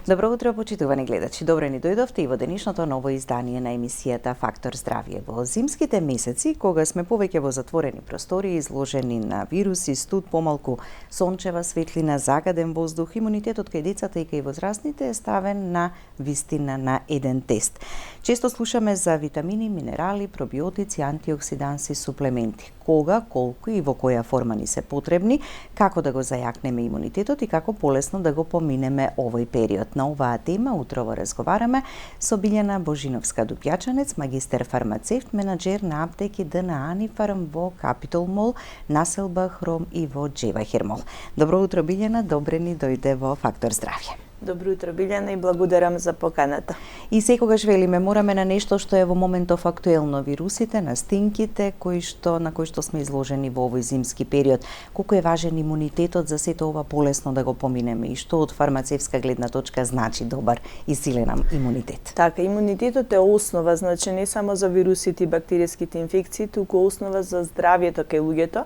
Добро утро, почитувани гледачи. Добре ни дојдовте и во денешното ново издание на емисијата Фактор здравје. Во зимските месеци, кога сме повеќе во затворени простори, изложени на вируси, студ, помалку сончева светлина, загаден воздух, имунитетот кај децата и кај возрастните е ставен на вистина на еден тест. Често слушаме за витамини, минерали, пробиотици, антиоксиданси, суплементи. Кога, колку и во која форма ни се потребни, како да го зајакнеме имунитетот и како полесно да го поминеме овој период. На оваа тема утрово разговараме со Билјана Божиновска-Дупјачанец, магистер фармацевт, менаџер на аптеки ДНА Анифарм во Капитол Мол, населба Хром и во Джевахир Мол. Добро утро, Билјана, добре ни дојде во Фактор здравје. Добро утро, Билјана, и благодарам за поканата. И секогаш велиме, мораме на нешто што е во моментов актуелно, вирусите, настинките, на кои што сме изложени во овој зимски период. Колку е важен имунитетот за сето ова полесно да го поминеме и што од фармацевска гледна точка значи добар и силен имунитет? Така, имунитетот е основа, значи не само за вирусите и бактеријските инфекции, туку основа за здравјето кај луѓето.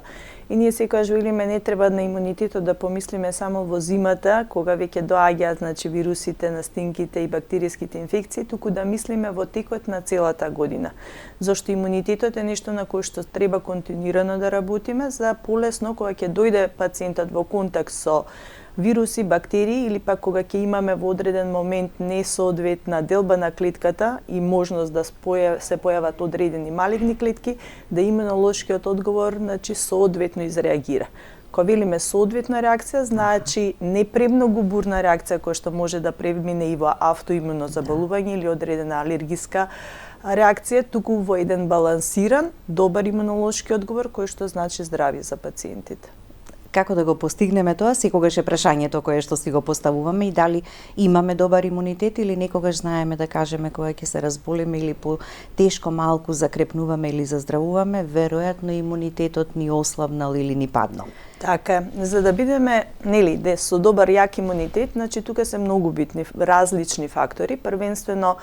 И ние секогаш велиме, не треба на имунитетот да помислиме само во зимата, кога веќе доаѓаат значи вирусите, настинките и бактеријските инфекции, туку да мислиме во текот на целата година. Зошто имунитетот е нешто на кој што треба континуирано да работиме за полесно кога ќе дојде пациентот во контакт со вируси, бактерии или пак кога ќе имаме во одреден момент несоодветна делба на клетката и можност да се појават одредени малигни клетки, да имунолошкиот одговор значи соодветно изреагира. Кога велиме соодветна реакција, значи не премногу бурна реакција која што може да премине и во автоимуно заболување или одредена алергиска реакција, туку во еден балансиран, добар имунолошки одговор кој што значи здравје за пациентите. Како да го постигнеме тоа, секогаш е прашањето кое што си го поставуваме и дали имаме добар имунитет или некогаш знаеме да кажеме кога ќе се разболеме или по тешко малку закрепнуваме или заздравуваме, веројатно имунитетот ни ослабнал или ни паднал. Така, за да бидеме, со добар јак имунитет, значи тука се многу битни различни фактори, првенствено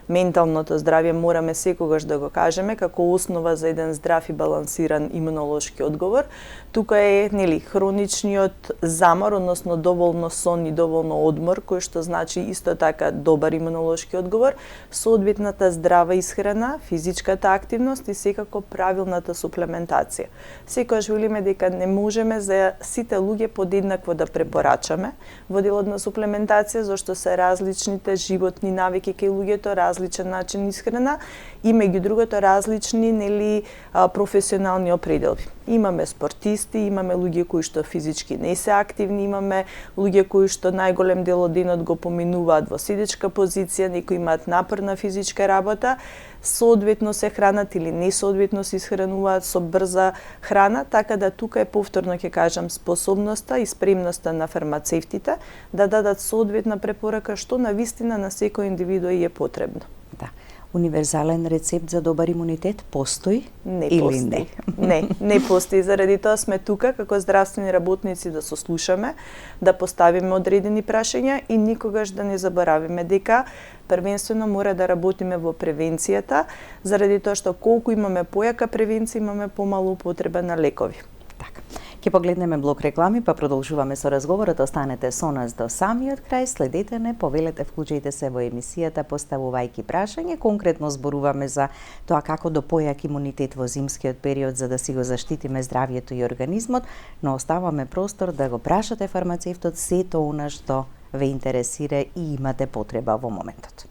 менталното здравје мораме секогаш да го кажеме како основа за еден здрав и балансиран имунолошки одговор. Тука е хроничниот замор, односно доволно сон и доволно одмор, кој што значи исто така добар имунолошки одговор, соодветната здрава исхрана, физичката активност и секако правилната суплементација. Секогаш велиме дека не можеме за сите луѓе подеднакво да препорачаме во делот на суплементација, зашто се различните животни навики кај луѓето, различен начин исхрана и меѓу другото различни професионални определби. Имаме спортисти, имаме луѓе кои што физички не се активни, имаме луѓе кои што најголем дел од денот го поминуваат во седечка позиција, некои имаат напорна физичка работа, соодветно се хранат или несоодветно се исхрануваат со брза храна, така да тука е повторно ќе кажам способноста и спремноста на фармацевтите да дадат соодветна препорака што на вистина на секој индивидуа е потребно. Да. Универзален рецепт за добар имунитет постои или постои. Не? Не постои. Заради тоа сме тука како здравствени работници да сослушаме, да поставиме одредени прашања и никогаш да не заборавиме дека првенствено мора да работиме во превенцијата, заради тоа што колку имаме појака превенција, имаме помалу употреба на лекови. Така. Ќе погледнеме блок реклами, па продолжуваме со разговорот. Останете со нас до самиот крај, следете не, повелете, вклучите се во емисијата поставувајќи прашање. Конкретно зборуваме за тоа како до појак имунитет во зимскиот период за да си го заштитиме здравјето и организмот, но оставаме простор да го прашате фармацевтот сето она што ве интересира и имате потреба во моментот.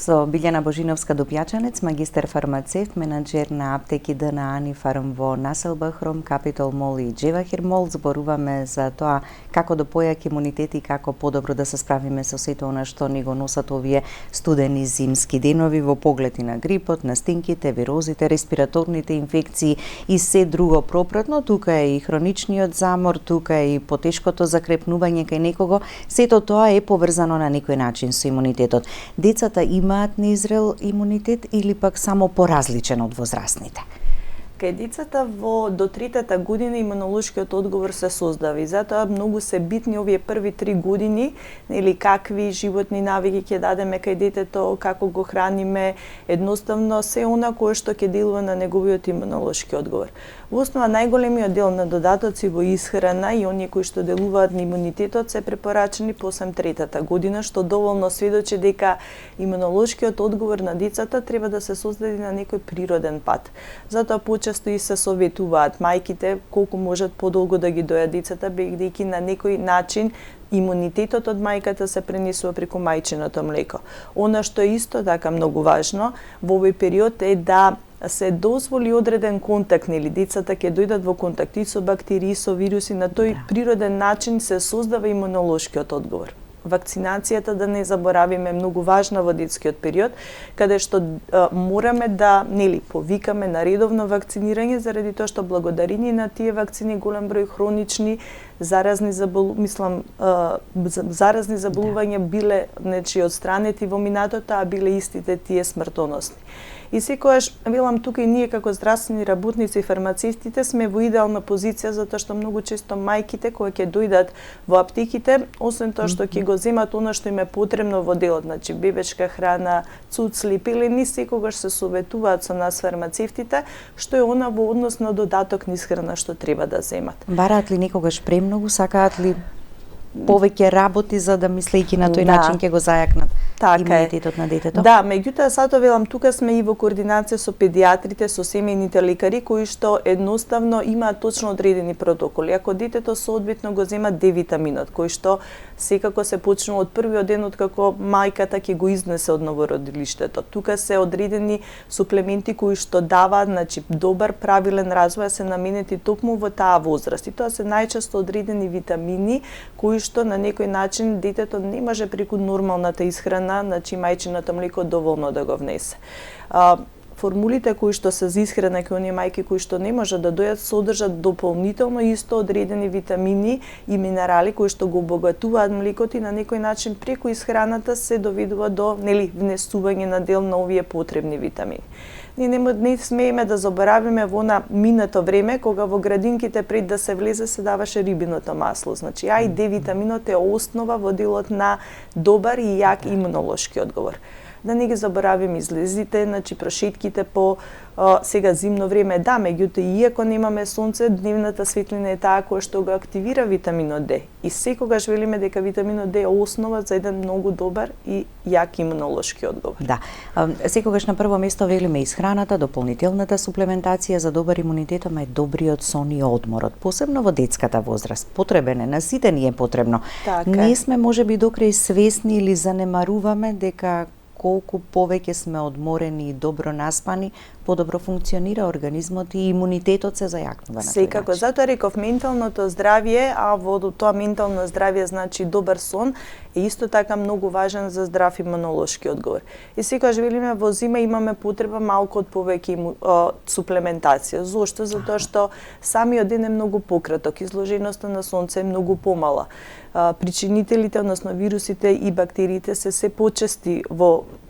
Со Билјана Божиновска-Дупјачанец, магистер фармацевт, менаџер на аптеки ДНА Анифарм во населба Хром, Капитол Мол и Джевахир Мол, зборуваме за тоа како до појак имунитет и како подобро да се справиме со сето она што ни го носат овие студени зимски денови во поглед и на грипот, настинките, вирозите, респираторните инфекции и се друго пропратно. Тука е и хроничниот замор, тука е и потешкото закрепнување кај некого. Сето тоа е поврзано на некој начин со имунитетот. Децата имаат неизрел имунитет или пак само поразличен од возрастните? Кај децата до 3-та година имунолошкиот одговор се создава и затоа многу се битни овие први 3 години, или какви животни навики ќе дадеме кај детето, како го храниме, едноставно се она кое што ќе делува на неговиот имунолошки одговор. Во основа најголемиот дел на додатоци во исхрана и оние кои што делуваат на имунитетот се препорачени по 3-та година, што доволно сведочи дека имунолошкиот одговор на децата треба да се создаде на некој природен пат. Затоа почесто и се советуваат мајките колку можат подолго да ги дојат децата, бидејќи на некој начин имунитетот од мајката се пренесува преку мајчиното млеко. Она што е исто така многу важно во овој период е да се дозволи одреден контакт, нели децата ќе дојдат во контакт и со бактерии, и со вируси, на тој природен начин се создава имунолошкиот одговор. Вакцинацијата, да не заборавиме, е многу важна во детскиот период, каде што мораме да повикаме на редовно вакцинирање, заради тоа што благодарение на тие вакцини голем број хронични заразни заболувања биле одстранети во минатото, а биле истите тие смртоносни. И секогаш, велам, тука и ние како здравствени работници и фармацевтите сме во идеална позиција, затоа што многу често мајките кои ќе дојдат во аптеките, освен тоа што ќе го земат она што им е потребно во делот, значи бебешка храна, цуцли, пелени, секогаш се советуваат со нас фармацевтите, што е она во однос на додаток низ храна што треба да земат. Бараат ли некогаш премногу, сакаат ли повеќе работи за да мислејќи на тој начин ќе го зајакнат имунитетот на детето? Да, меѓутоа сато велам, тука сме и во координација со педиатрите, со семејните лекари кои што едноставно имаат точно одредени протоколи. Ако детето соодветно го зема D-витаминот, кој што секако се почнува од првиот ден од како мајката ќе го изнесе од новородилиштето. Тука се одредени суплементи кои што даваат, значи добар правилен развој, се наменети токму во таа возраст. И тоа се најчесто одредени витамини кои што на некој начин детето не може преку нормалната исхрана, значи мајчиното млеко доволно да го внесе. Формулите кои што се за исхрана кај оние мајки кои што не можат да дојат содржат дополнително исто одредени витамини и минерали кои што го обогатуваат млекото и на некој начин преку исхраната се доведува до внесување на дел на овие потребни витамини. Ние не смееме да заборавиме во на минато време кога во градинките пред да се влезе се даваше рибиното масло. Значи А и Д витаминот е основа во делот на добар и јак имунолошки одговор. Да не ги заборавиме излезите, значи прошетките по сега зимно време, да, меѓутоа иако немаме сонце, дневната светлина е таа која што го активира витаминот Д. И секогаш велиме дека витаминот Д е основа за еден многу добар и јак имунолошки одговор. Да. Секогаш на прво место велиме исхраната, дополнителната суплементација за добар имунитет, ама е добриот сон и одморот, посебно во детската возраст. Потребен е, на сите ни е потребно. Така. Не сме можеби до крај свесни или занемаруваме дека колку повеќе сме одморени и добро наспани, подобро функционира организмот и имунитетот се зајакнува на тој начин. Секако, затоа реков менталното здравје, а во тоа ментално здравје значи добар сон, е исто така многу важен за здрав имунолошки одговор. И секогаш велиме во зима имаме потреба малку од повеќе суплементација. Зошто? Затоа што самиот ден е многу пократок, изложеноста на сонце е многу помала. Причинителите, односно вирусите и бактериите се почести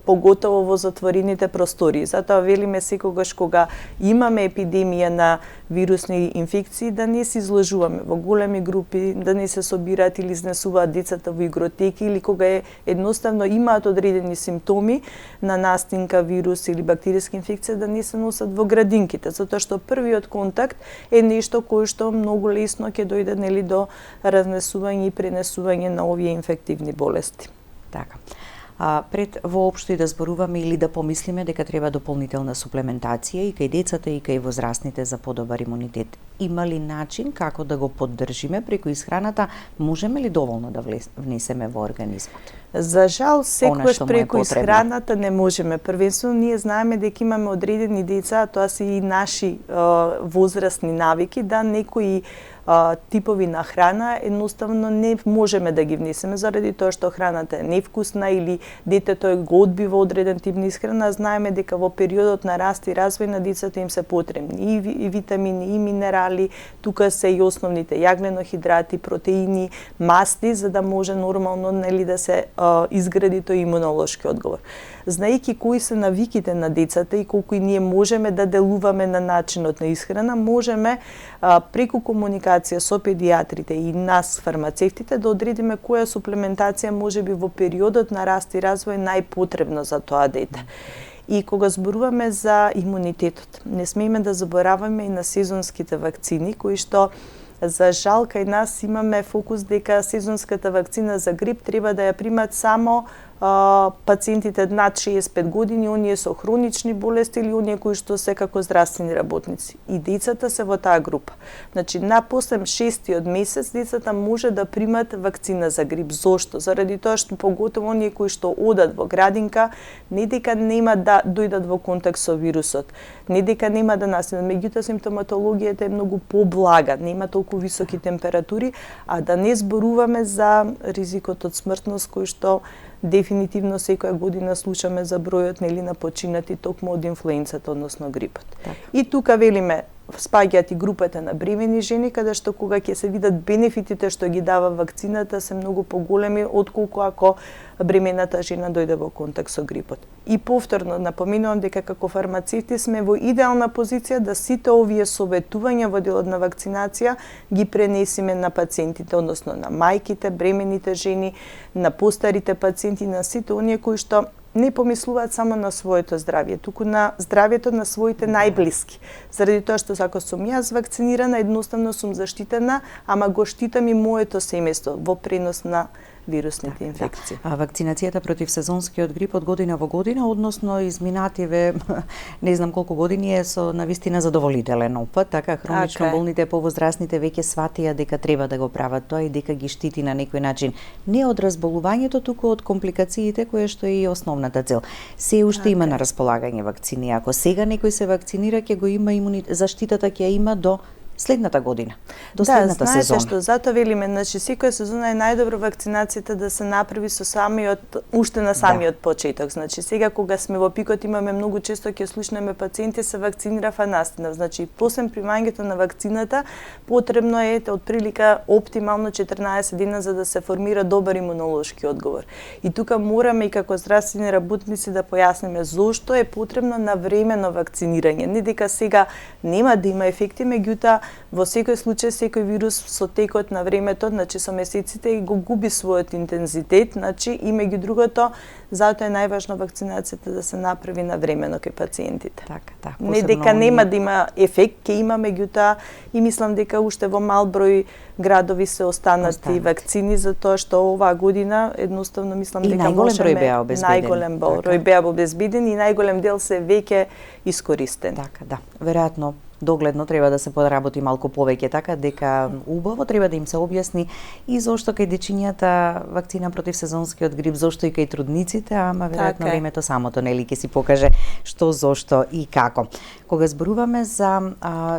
поготово во затворените простори. Затоа велиме секогаш кога имаме епидемија на вирусни инфекции да не се изложуваме во големи групи, да не се собираат или изнесуваат децата во игротеки или кога едноставно имаат одредени симптоми на настинка, вирус или бактериска инфекција да не се носат во градинките, затоа што првиот контакт е нешто кое што многу лесно ќе дојде до разнесување и пренесување на овие инфективни болести. Така. Пред воопшто и да зборуваме или да помислиме дека треба дополнителна суплементација и кај децата и кај возрастните за подобар имунитет. Има ли начин како да го поддржиме преку исхраната? Можеме ли доволно да внесеме во организмот? За жал, секогаш преку исхраната не можеме. Првенствено ние знаеме дека имаме одредени деца, а тоа се и наши возрастни навики, да некои типови на храна едноставно не можеме да ги внесеме заради тоа што храната е невкусна или детето го одбива одреден тип на исхрана. Знаеме дека во периодот на раст и развој на децата им се потребни и витамини и минерали, тука се и основните јаглено-хидрати, протеини, масти за да може нормално да се изгради тој имунолошки одговор. знаејќи кои се навиките на децата и колку и ние можеме да делуваме на начинот на исхрана, можеме преку комуникација со педиатрите и нас фармацевтите да одредиме која суплементација можеби во периодот на раст и развој најпотребно за тоа дете. И кога зборуваме за имунитетот, не смееме да забораваме и на сезонските вакцини, кои што за жал кај нас имаме фокус дека сезонската вакцина за грип треба да ја примат само пациентите над 65 години, оние со хронични болести или оние кои што се како здравствени работници. И децата се во таа група. Значи, напосле 6-тиот месец децата може да примат вакцина за грип. Зошто? Заради тоа што поготово оние кои што одат во градинка, не дека нема да дојдат во контакт со вирусот, не дека нема да настанат, меѓутоа симптоматологијата е многу поблага, нема толку високи температури, а да не зборуваме за ризикот од смртност кој што дефинитивно секоја година слушаме за бројот на починати токму од инфлуенцата, односно грипот. Так. И тука велиме спаѓаат и групата на бремени жени, каде што кога ќе се видат бенефитите што ги дава вакцината се многу поголеми отколку ако бремената жена дојде во контакт со грипот. И повторно напоменувам дека како фармацевти сме во идеална позиција да сите овие советувања во делот на вакцинација ги пренесеме на пациентите, односно на мајките, бремените жени, на постарите пациенти, на сите оние кои што не помислуваат само на своето здравје, туку на здравјето на своите најблиски. Заради тоа што ако сум јас вакцинирана, едноставно сум заштитена, ама го штитам и моето семејство во пренос на вирусните инфекции. А вакцинацијата против сезонскиот грип од година во година, односно изминативе не знам колку години е со навистина задоволителен опфат, така хронично болните повозрастните веќе сватија дека треба да го прават тоа и дека ги штити на некој начин не од разболувањето, туку од компликациите кои што е и основната цел. Се уште има на располагање вакцини. Ако сега некој се вакцинира, ќе го има заштитата ќе има до следната година, до следната сезона. Да, знаете што, затоа велиме, значи секоја сезона е најдобро вакцинацијата да се направи со уште на самиот почеток. Значи сега кога сме во пикот имаме многу често ќе слушнеме пациенти се вакцинирава настанав. Значи после примањето на вакцината потребно е од прилика оптимално 14 дена за да се формира добар имунолошки одговор. И тука мораме и како здравствени работници да појасниме зошто е потребно навремено вакцинирање. Не дека сега нема да има ефекти, меѓутоа во секој случај секој вирус со текот на времето, значи со месеците го губи својот интензитет, значи и меѓу другото, затоа е најважно вакцинацијата да се направи навремено кај пациентите. Така, не дека нема да има ефект, ќе има, меѓутоа и мислам дека уште во мал број градови се останати вакцини, затоа што оваа година едноставно мислам дека најголем број беа обезбедени и најголем дел се веќе искористен. Така, да. Веројатно догледно треба да се подработи малку повеќе, така дека убаво треба да им се објасни и зошто кај дечињата вакцина против сезонскиот грип, зошто и кај трудниците, ама веројатно времето самото нели ќе си покаже што, зошто и како. Кога зборуваме за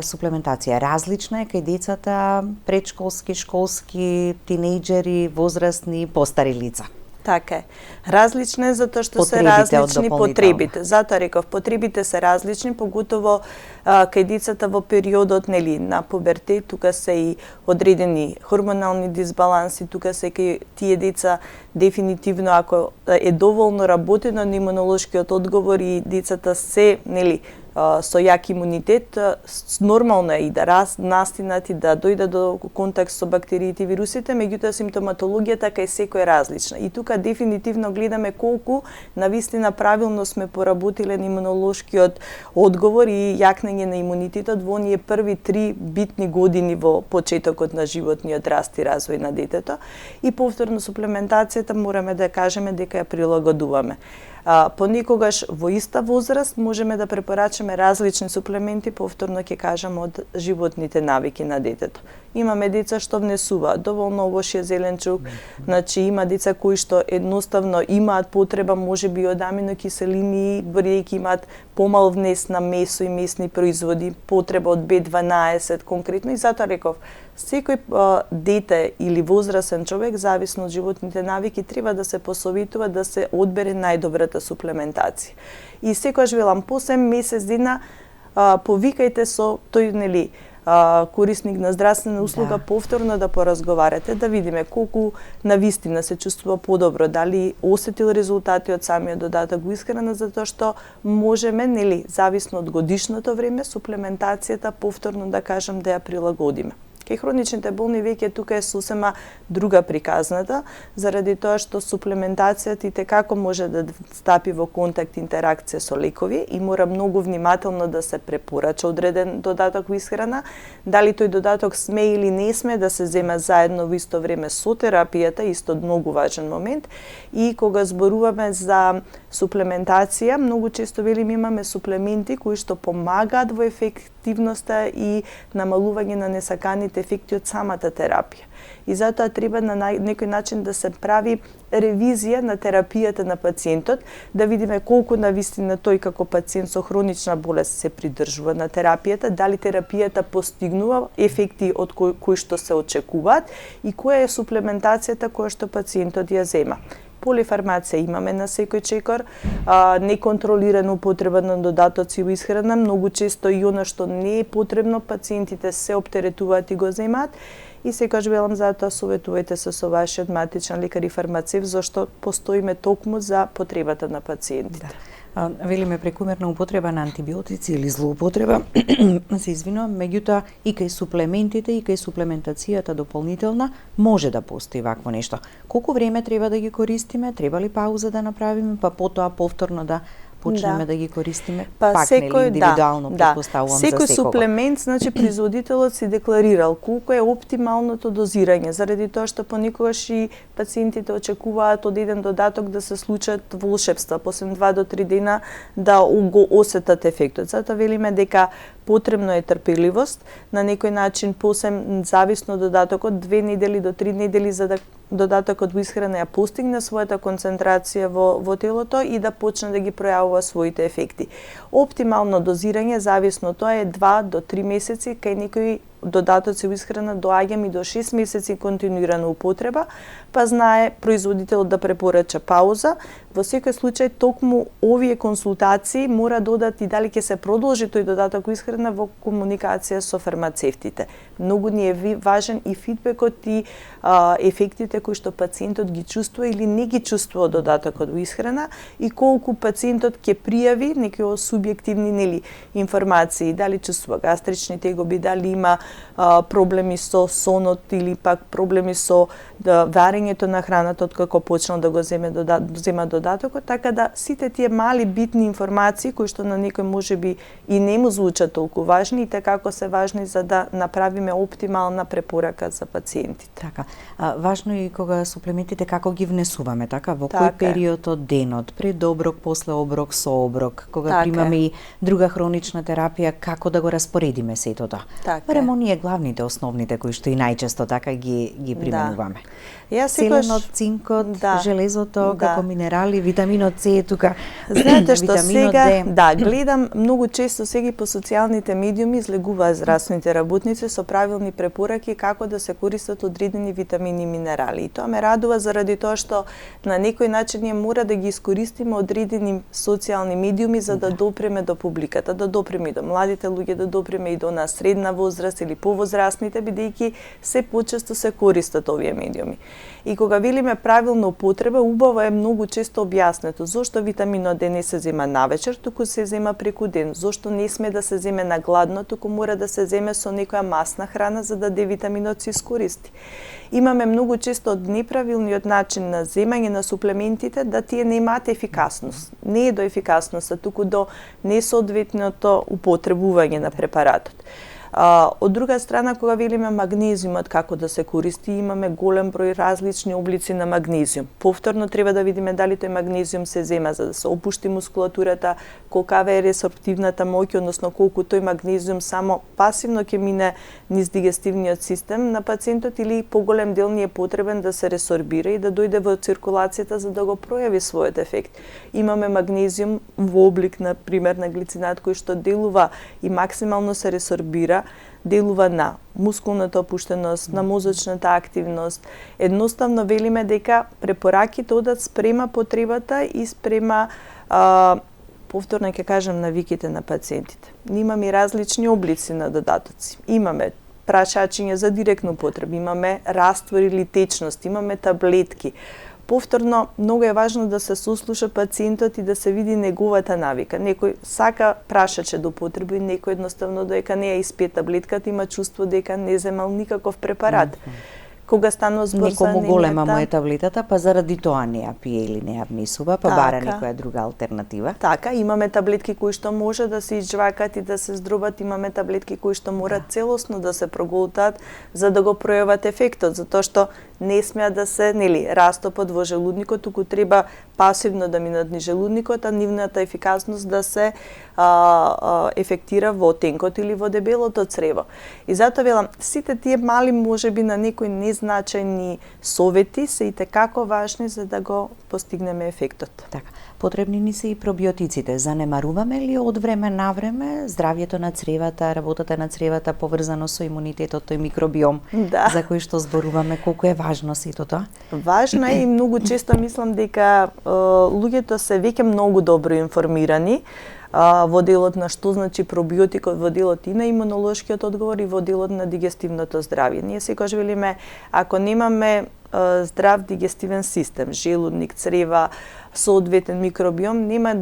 суплементација, различна е кај децата, предшколски, школски, тинејџери, возрастни, постари лица. Така е. Различна е затоа што се различни потребите. Затоа реков, потребите се различни, поготово кај децата во периодот на пубертет, тука се и одредени хормонални дисбаланси, тука се кај тие деца дефинитивно ако е доволно работено на имунолошкиот одговор и децата се со јак имунитет, нормално е и да настинат и да дојдат до контакт со бактериите и вирусите, меѓутоа симптоматологијата кај секој е различна. И тука дефинитивно гледаме колку навистина правилно сме поработиле на имунолошкиот одговор и јакнење на имунитетот во оние први 3 битни години во почетокот на животниот раст и развој на детето. И повторно суплементацијата мораме да кажеме дека ја прилагодуваме. Понекогаш во иста возраст можеме да препорачаме различни суплементи, повторно ќе кажам од животните навики на детето. Имаме деца што внесуваат доволно овошје, зеленчук, значи има деца кои што едноставно имаат потреба можеби од аминокиселини, бидејќи имаат помал внес на месо и месни производи, потреба од B12 конкретно и затоа реков, секој дете или возрасен човек, зависно од животните навики, треба да се посоветува да се одбере најдобрата суплементација. И секогаш велам, по 7 месец дена повикајте со тој корисник на здравствена услуга, повторно да поразговарате, да видиме колку навистина се чувствува подобро, дали осетил резултати од самиот додаток во исхрана, затоа што можеме, нели, зависно од годишното време, суплементацијата повторно да кажам да ја прилагодиме. Кај хроничните болни веќе тука е сосема друга приказната, заради тоа што суплементацијата итекако може да стапи во контакт интеракција со лекови и мора многу внимателно да се препорача одреден додаток во исхрана, дали тој додаток сме или не сме да се зема заедно во исто време со терапијата, исто многу важен момент. И кога зборуваме за суплементација, многу често велим имаме суплементи кои што помагаат во ефективноста и намалување на несаканите ефекти од самата терапија. И затоа треба на некој начин да се прави ревизија на терапијата на пациентот, да видиме колку навистина тој како пациент со хронична болест се придржува на терапијата, дали терапијата постигнува ефекти од кои што се очекуваат и која е суплементацијата која што пациентот ја зема. Полифармација имаме на секој чекор, неконтролирана употреба на додатоци во исхрана, многу често и она што не е потребно, пациентите се оптеретуваат и го земаат. И секогаш велам затоа советувајте се со вашиот матичен лекар и фармацевт, зашто постоиме токму за потребата на пациентите. Велиме прекумерна употреба на антибиотици или злоупотреба, се извинувам, меѓутоа и кај суплементите и кај суплементацијата дополнителна може да постои вакво нешто. Колку време треба да ги користиме, треба ли пауза да направиме, па потоа повторно да почнеме да ги користиме, пак нели индивидуално претпоставувам за секого. Секој суплемент, значи производителот си декларирал колку е оптималното дозирање, заради тоа што понекогаш и пациентите очекуваат од еден додаток да се случат волшебства, после 2 до 3 дена да го осетат ефектот. Затоа велиме дека потребно е трпеливост, на некој начин посебно зависно додатокот 2 недели до 3 недели за да додатокот во исхрана ја постигне својата концентрација во телото и да почне да ги пројавува своите ефекти. Оптимално дозирање зависно тоа е 2 до 3 месеци, кај некои додатоци во исхрана доаѓаме и до 6 месеци континуирана употреба, па знае производителот да препорача пауза. Во секој случај токму овие консултации мора додат и дали ќе се продолжи тој додаток во исхрана во комуникација со фармацевтите. Многу ни е важен и фидбекот и ефектите кои што пациентот ги чувствува или не ги чувствува додатокот во исхрана и колку пациентот ќе пријави некои субјективни информации, дали чувствува гастрични тегоби, дали има проблеми со сонот или пак проблеми со варењето на храната откако почнал да го зема додатокот, така да сите тие мали битни информации кои што на некој можеби и не му звучат толку важни и како се важни за да направиме оптимална препорака за пациентите. Така. Важно е и кога суплементите како ги внесуваме, така, во кој период од денот, пред оброк, после оброк, со оброк, кога примаме и друга хронична терапија, како да го распоредиме сето тоа. Барем оние главните, основните кои што и најчесто така ги применуваме. Селенот, цинкот, железото, како минерали, витаминот С е тука. Знаете што сега, гледам многу често сега по социјалните медиуми излегуваат здравствените работници со правилни препораки како да се користат одредени витамини и минерали. И тоа ме радува заради тоа што на некој начин ние мора да ги искористиме одредени социјални медиуми за да допреме до публиката, да допреме до младите луѓе, да допреме и до на средна возраст или повозрастните, бидејќи се почесто се користат овие медиуми. И кога велиме правилна употреба, убаво е многу често објаснето зошто витаминот Д не се зема навечер, туку се зема преку ден, зошто не сме да се земе на гладно, туку мора да се земе со некоја масна храна за да Д витаминот се искористи. Имаме многу често од неправилниот начин на земање на суплементите да тие не имаат ефикасност. Не е до ефикасноста, туку до несоодветното употребување на препаратот. Од друга страна, кога велиме магнезиумот како да се користи, имаме голем број различни облици на магнезиум. Повторно треба да видиме дали тој магнезиум се зема за да се опушти мускулатурата, колкава е ресорптивната моќ, односно колку тој магнезиум само пасивно ќе мине низ дигестивниот систем на пациентот или поголем дел ни е потребен да се ресорбира и да дојде во циркулацијата за да го пројави својот ефект. Имаме магнезиум во облик на пример на глицинат кој што делува и максимално се ресорбира, делува на мускулната опуштеност, на мозочната активност. Едноставно велиме дека препораките одат спрема потребата и спрема Повторно ќе кажам навиките на пациентите. Имаме и различни облици на додатоци. Имаме прашачиња за директно потреба, имаме раствор или течност, имаме таблетки. Повторно, многу е важно да се сослуша пациентот и да се види неговата навика. Некој сака прашаче до потреба и некој едноставно додека не ја испие таблетката има чувство дека не земал никаков препарат. Кога станува збор за некому голема анемијата, му е таблетата, па заради тоа не ја пие или не ја внесува, па бара некоја друга алтернатива. Така, имаме таблетки кои што може да се изжвакат и да се здрубат, имаме таблетки кои што мора целосно да се проголтат за да го пројават ефектот, затоа што не смеа да се, растопот во желудникот, туку треба пасивно да минат низ желудникот, а нивната ефикасност да се ефектира во тенкот или во дебелото црево. И затоа велам, сите тие мали можеби на некои незначајни совети се итекако важни за да го постигнеме ефектот. Така, потребни ни се и пробиотиците. Занемаруваме ли од време на време здравјето на цревата, работата на цревата поврзано со имунитетот и микробиом, за кој што зборуваме, колку е важно сето тоа? Важно е и многу често мислам дека луѓето се веќе многу добро информирани во делот на што значи пробиотикот, во делот и на имунолошкиот одговор и во делот на дигестивното здравје. Ние секогаш велиме, ако немаме здрав дигестивен систем, желудник, црева, соодветен микробиом, нема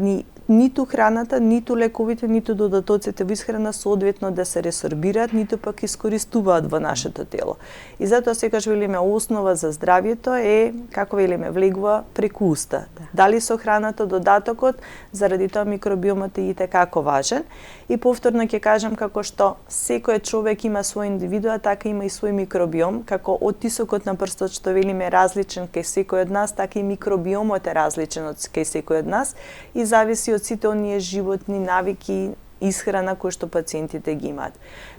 ниту храната, ниту лековите, ниту додатоците во исхрана соодветно да се ресорбираат, ниту пак искористуваат во нашето тело. И затоа секогаш велиме основа за здравјето е, како велиме, влегува преку уста. Дали со храната, додатокот, заради тоа микробиомот е итекако важен. И повторно ќе кажам како што секој човек има свој индивидуа, така има и свој микробиом, како оттисокот на прстот што велиме различен кај секој од нас, така и микробиомот е различен од кај секој од нас и зависи од сите оние животни навики, исхрана кои што пациентите ги имаат.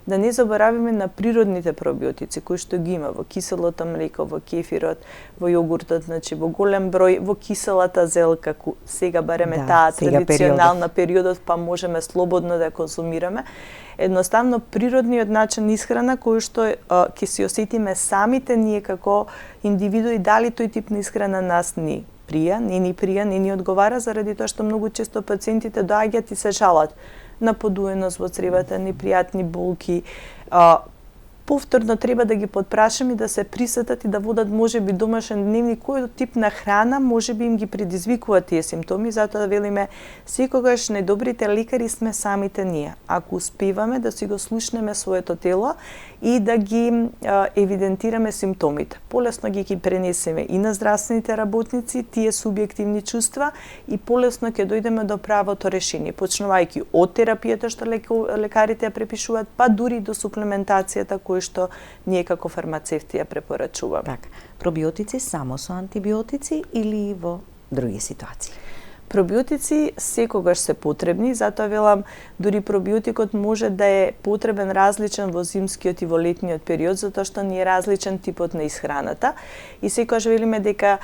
Да не забораваме на природните пробиотици кои што ги има во киселото млеко, во кефирот, во јогуртот, значи во голем број, во киселата зелка, сега бареме таа традиционална периодот, па можеме слободно да ја консумираме. Едноставно природниот начин исхрана кој што ќе се осетиме самите ние како индивидуи дали тој тип на исхрана нас ни прија, не ни одговара, заради тоа што многу често пациентите доаѓаат и се жалат на подуеност во цревата, непријатни болки. Повторно треба да ги потпрашаме и да се присетат и да водат можеби домашен дневник кој тип на храна можеби им ги предизвикува тие симптоми, затоа велиме секогаш најдобрите лекари сме самите ние. Ако успеваме да си го слушнеме своето тело и да ги евидентираме симптомите. Полесно ги пренесеме и на здравствените работници тие субјективни чувства и полесно ќе дојдеме до правото решение, почнувајќи од терапијата што лекарите ја препишуваат, па дури до суплементацијата кој што ние како фармацевти ја препорачуваме. Така, пробиотици само со антибиотици или во други ситуации? Пробиотици секогаш се потребни, затоа велам, дури пробиотикот може да е потребен различен во зимскиот и во летниот период, затоа што ни е различен типот на исхраната. И секогаш велиме дека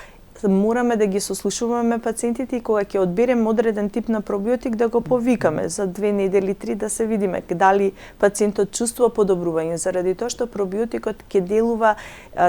мораме да ги сослушуваме пациентите и кога ќе одбереме одреден тип на пробиотик да го повикаме за 2 недели, 3 да се видиме дали пациентот чувствува подобрување, заради тоа што пробиотикот ќе делува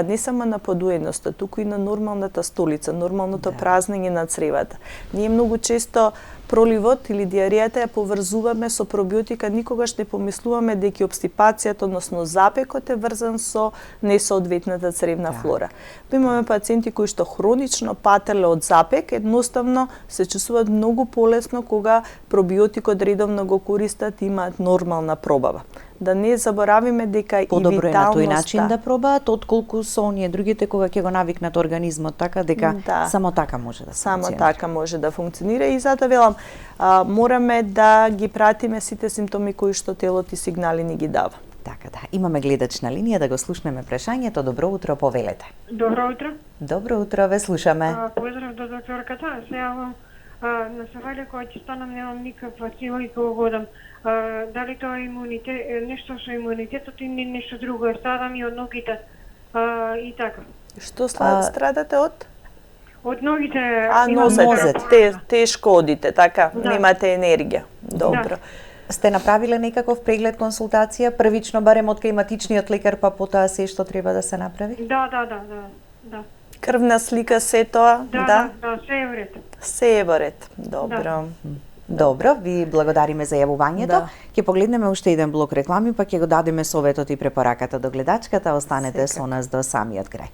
не само на подуеноста, туку и на нормалната столица, нормалното празнење на цревата. Ние многу често проливот или диарејата ја поврзуваме со пробиотика, никогаш не помислуваме дека обстипацијата, односно запекот е врзан со несоодветната цревна флора. Имаме пациенти кои што хронично пателе од запек, едноставно се чувствуваат многу полесно кога пробиотикот редовно го користат и имаат нормална пробава. Да не заборавиме дека подобро и е на тој виталноста начин да пробаат, отколку со оние другите кога ќе го навикнат организмот, така дека само така може да само функционира. така може да функционира и затоа велам мораме да ги пратиме сите симптоми кои што телото и сигнали ни ги дава. Така да, имаме гледач на линија да го слушнеме прашањето. Добро утро, повелете. Добро утро. Добро утро, ве слушаме. Поздрав до докторката. Се јавам на Савале кога ќе станам немам никаква сила и кога годам. Дали тоа е имунитет, нешто со имунитетот или нешто друго, страдам и од ногите и така. Што страдате од? Од ногите. Нозет, тешко одите, така, немате енергија. Добро. Сте направиле некаков преглед, консултација, првично барем од кај лекар, па потоа се што треба да се направи? Да. Крвна слика, се тоа? Да, се е во ред. Се е во ред. Добро. Добро, ви благодариме за јавувањето. Да. Ќе погледнеме уште еден блок реклами, па ќе го дадеме советот и препораката до гледачката. Останете со нас до самиот крај.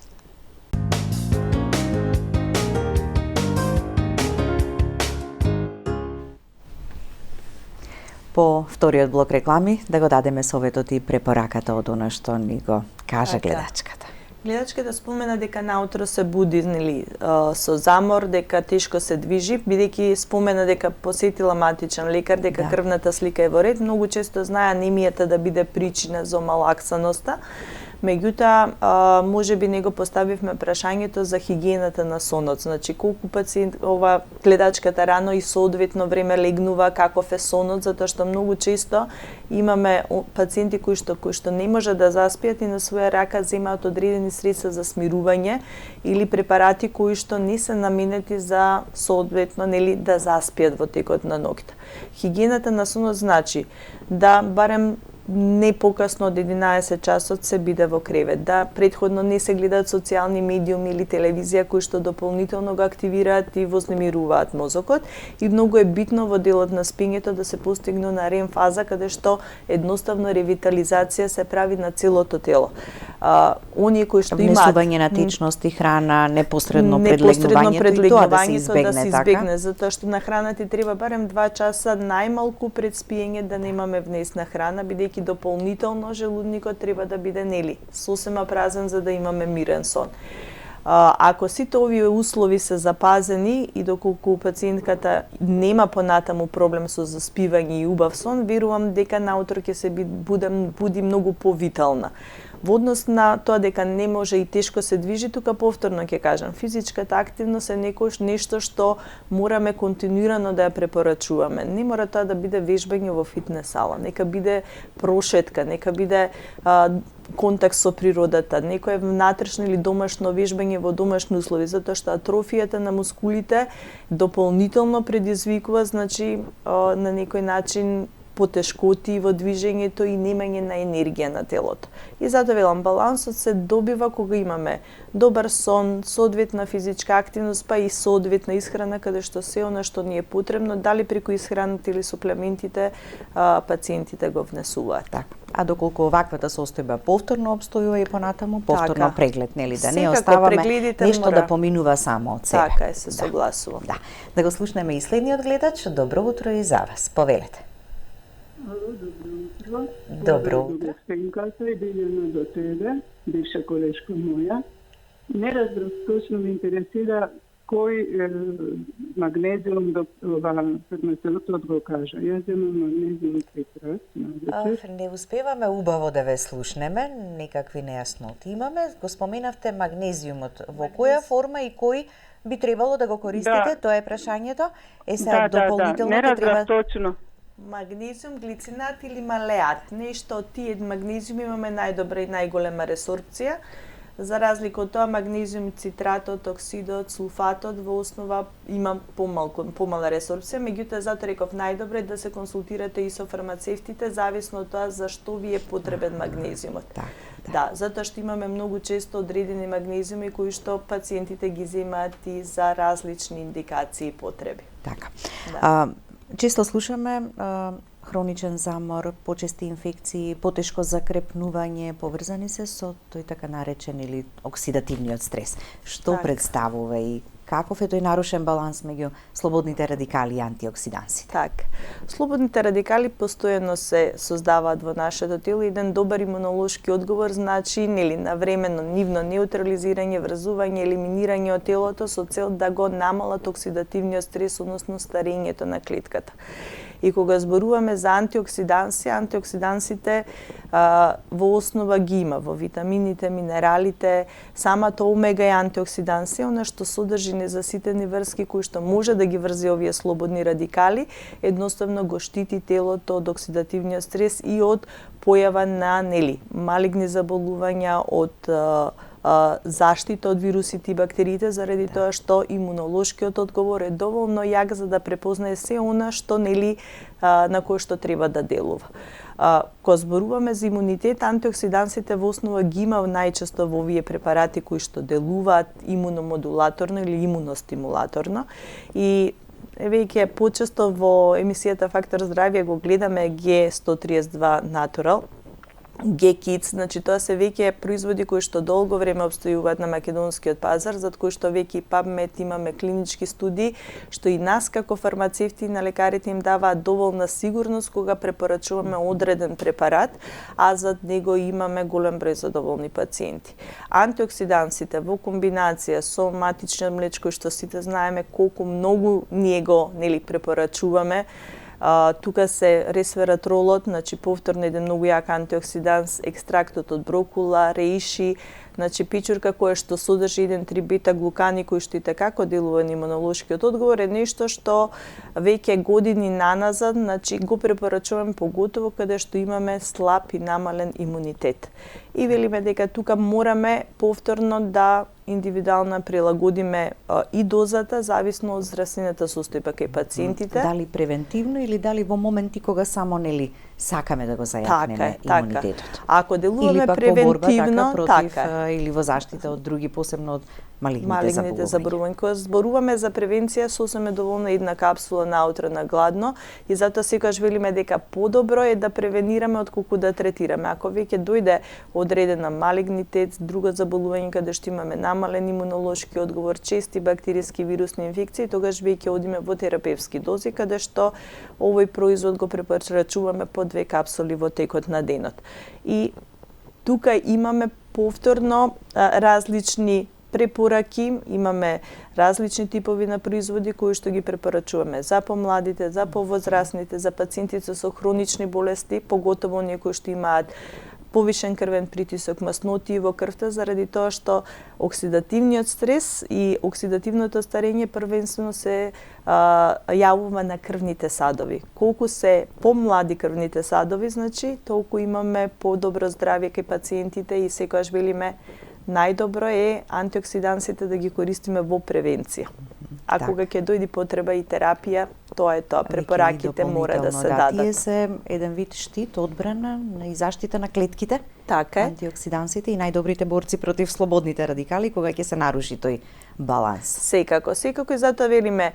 По вториот блок реклами да го дадеме советот и препораката од она што ни го кажа гледачката. Гледачката спомена дека наутро се буди, нели, со замор, дека тешко се движи, бидејќи спомена дека посетила матичен лекар, дека крвната слика е во ред, многу често знае анемијата да биде причина за малаксаноста. Меѓутоа, можеби не го поставивме прашањето за хигиената на сонот. Значи, колку пациент, ова гледачката рано и соодветно време легнува, каков е сонот, затоа што многу често имаме пациенти кои што не може да заспијат и на своја рака земаат одредени средства за смирување или препарати кои што не се наменети за соодветно, нели, да заспијат во текот на ноќта. Хигиената на сонот значи да барем не покасно од 11 часот се биде во кревет, да претходно не се гледаат социјални медиуми или телевизија кои што дополнително го активираат и вознемируваат мозокот, и многу е битно во делот на спињето да се постигне на REM фаза каде што едноставно ревитализација се прави на целото тело. Оние кои што имаат внесување на течност и храна, непосредно предлегнувањето и тоа да се избегне, затоа што на храна ти треба барем 2 часа најмалку пред спиење да немаме внесна храна, бидејќи дополнително желудникот треба да биде, нели, сосема празен за да имаме мирен сон. Ако сите овие услови се запазени и доколку пациентката нема понатаму проблем со заспивање и убав сон, верувам дека наутро ќе се буди многу повитална. Во однос на тоа дека не може и тешко се движи, тука повторно ќе кажам, физичката активност е некојаш нешто што мораме континуирано да ја препорачуваме. Не мора тоа да биде вежбање во фитнес сала, нека биде прошетка, нека биде контакт со природата, некое внатрешно или домашно вежбање во домашни услови, затоа што атрофијата на мускулите дополнително предизвикува, значи на некој начин потешкоти во движењето и немање на енергија на телото. И затоа велам, балансот се добива кога имаме добар сон, соодветна физичка активност, па и соодветна исхрана, каде што се она што ни е потребно, дали преку исхраната или суплементите, пациентите го внесуваат. Така. А доколку оваквата состојба повторно обстојува и понатаму, повторно преглед, нели, да не Секако оставаме нешто да поминува само од себе. Така е, се согласувам. Да го слушнеме и следниот гледач. Добро утро и за вас. Повелете. Добро утро. Стенката и Билјана до тебе, бивша колешка моја. Не разбрав, точно ме интересира кој магнезиум фармацевтот го кажа. Јас земам магнезиум цитрат. Не успеваме убаво да ве слушнеме, некакви нејасноти имаме. Го споменавте магнезиумот. Во која форма и кој би требало да го користите? Тоа е прашањето. Сега дополнително не разбрав треба точно. Магнезиум, глицинат или малеат. Нешто од тие магнезиум имаме најдобра и најголема ресорбција. За разлика од тоа, магнезиум, цитратот, оксидот, сулфатот во основа има помала ресорбција, меѓутоа затоа реков најдобро е да се консултирате и со фармацевтите, зависно од тоа за што ви е потребен магнезиумот. Да, затоа што имаме многу често одредени магнезиуми кои што пациентите ги земаат и за различни индикации и потреби. Така. Да. Често слушаме хроничен замор, почести инфекции, потешко закрепнување, поврзани се со тој така наречен или оксидативниот стрес. Што представува и каков е тој нарушен баланс меѓу слободните радикали и антиоксидансите? Така. Слободните радикали постојано се создаваат во нашето тело и еден добар имунолошки одговор значи нели навремено нивно неутрализирање, врзување, елиминирање од телото со цел да го намалат оксидативниот стрес, односно старењето на клетката. И кога зборуваме за антиоксидансите во основа ги има во витамините, минералите, самата омега е антиоксидансија, она што содржи незаситени врски кои што може да ги врзи овие слободни радикали, едноставно го штити телото од оксидативниот стрес и од појава на малигни заболувања, од заштита од вирусите и бактериите, заради тоа што имунолошкиот одговор е доволно јак за да препознае се она што на кое што треба да делува. Кога зборуваме за имунитет, антиоксидансите во основа ги има најчесто во овие препарати кои што делуваат имуномодулаторно или имуностимулаторно и веќе почесто во емисијата Фактор здравје го гледаме G132 Natural, G-Kids, значи тоа се веќе производи кои што долго време обстојуваат на македонскиот пазар, зад кои што веќе и PubMed имаме клинички студии, што и нас како фармацевти и на лекарите им даваат доволна сигурност кога препорачуваме одреден препарат, а зад него имаме голем број задоволни пациенти. Антиоксидансите во комбинација со матичниот млеч, кој што сите знаеме колку многу ние го препорачуваме, тука се ресвератролот, значи повторно еден многу јак антиоксиданс, екстрактот од брокула, реиши, значи пичурка која што содржи 1,3 бета-глукани кој што и како делува на имунолошкиот одговор е нешто што веќе години наназад, значи го препорачуваме поготово каде што имаме слаб и намален имунитет. И велиме дека тука мораме повторно да индивидуално прилагодиме и дозата зависно од здравствената состојба кај пациентите. Дали превентивно или дали во моменти кога само сакаме да го зајакнеме имунитетот. Ако делуваме или пак превентивно, против или во заштита од други, посебно од малигните заболувања. Кога зборуваме за превенција, сосем е доволна една капсула наутро на гладно и затоа секогаш велиме дека подобро е да превенираме отколку да третираме. Ако веќе дојде одредена малигнитет, друго заболување каде што имаме намален имунолошки одговор, чести бактериски вирусни инфекции, тогаш веќе одиме во терапевски дози каде што овој производ го препорачуваме по 2 капсули во текот на денот. И тука имаме повторно различни препораки, имаме различни типови на производи кои што ги препорачуваме за помладите, за повозрастните, за пациентите со хронични болести, поготово оние кои што имаат повишен крвен притисок, масноти во крвта, заради тоа што оксидативниот стрес и оксидативното старење првенствено се јавува на крвните садови. Колку се помлади крвните садови, значи, толку имаме подобро здравје кај пациентите и секогаш велиме најдобро е антиоксидансите да ги користиме во превенција. А кога ќе дојде потреба и терапија, тоа е тоа. Препораките мора да се дадат. Тие се еден вид штит, одбрана и заштита на клетките. Така е. Антиоксидансите и најдобрите борци против слободните радикали кога ќе се наруши тој баланс. Секако и затоа велиме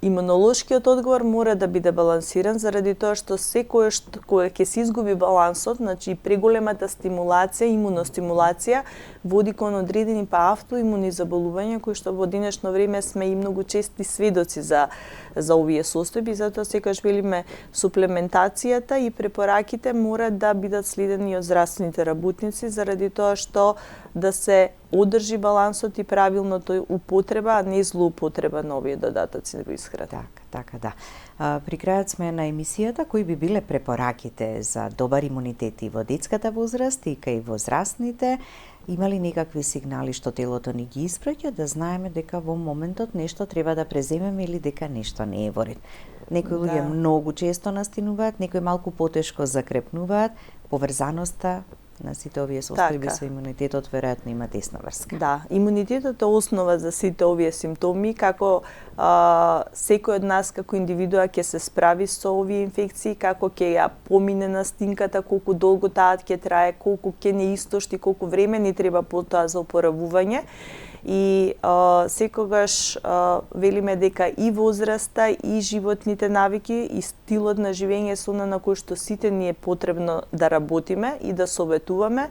имунолошкиот одговор мора да биде балансиран заради тоа што секој кога ќе се изгуби балансот, значи преголемата стимулација, имуностимулација води кон одредени автоимуни заболувања кои што во денешно време сме и многу чести сведоци за овие состојби, затоа секогаш велиме суплементацијата и препораките мора да бидат следени од здравствените работници заради тоа што да се одржи балансот и правилното употреба, а не злоупотреба на овие додатоци во исхрана. Така, да. При крајот сме на емисијата кои би биле препораките за добар имунитет и во детската возраст и кај возрастните. Има ли некакви сигнали што телото ни ги испраќа да знаеме дека во моментот нешто треба да преземеме или дека нешто не е во ред? Некои луѓе многу често настинуваат, некои малку потешко закрепнуваат, поврзаноста на сите овие состојби со имунитетот веројатно има тесна врска. Да, имунитетот е основа за сите овие симптоми, како секој од нас како индивидуа ќе се справи со овие инфекции, како ќе ја помине настинката, колку долго таа ќе трае, колку ќе не истошти, колку време ни треба потоа за опоравување. И секогаш велиме дека и возраста, и животните навики, и стилот на живење со на кој што сите ни е потребно да работиме и да советуваме.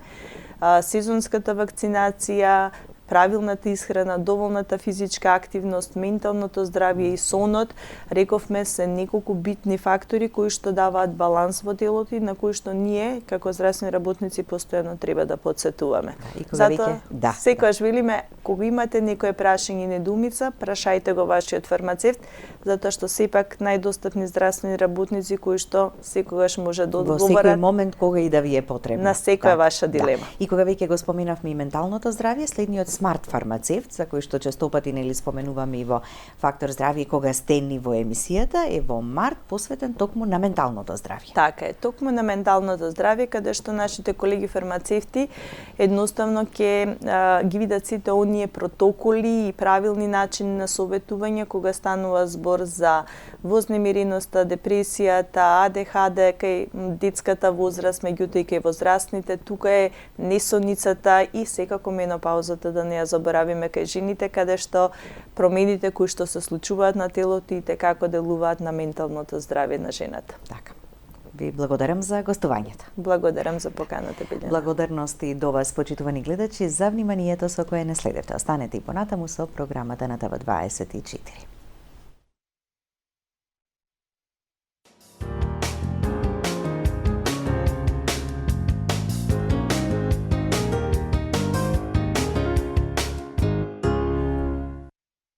Сезонската вакцинација, правилната исхрана, доволната физичка активност, менталното здравје и сонот, рековме се неколку битни фактори кои што даваат баланс во телото и на кои што ние како здравствени работници постојано треба да потсетуваме. Затоа секогаш велиме кога имате некое прашање и недоумица, прашајте го вашиот фармацевт, затоа што сепак најдостапни здравствени работници кои што секогаш може да одговорат во секој момент кога и да ви е потребно. На секоја ваша дилема. И кога веќе го споминавме и менталното здравје, следниот смарт фармацевт, за кој што честопати споменуваме и во Фактор здравје кога сте ни во емисијата, е во март посветен токму на менталното здравје. Така е, токму на менталното здравје, каде што нашите колеги фармацевти едноставно ќе ги видат сите оние протоколи и правилни начини на советување кога станува збор за вознемиреноста, депресијата, АДХД кај детската возраст, меѓутоа и кај возрастните, тука е несоницата и секако менопаузата да не ја заборавиме кај жените, каде што промените кои што се случуваат на телото и како делуваат на менталното здравје на жената. Така. Ви благодарам за гостувањето. Благодарам за поканата, Билјана. Благодарности до вас, почитувани гледачи, за вниманието со кое не следевте. Останете и понатаму со програмата на ТВ24.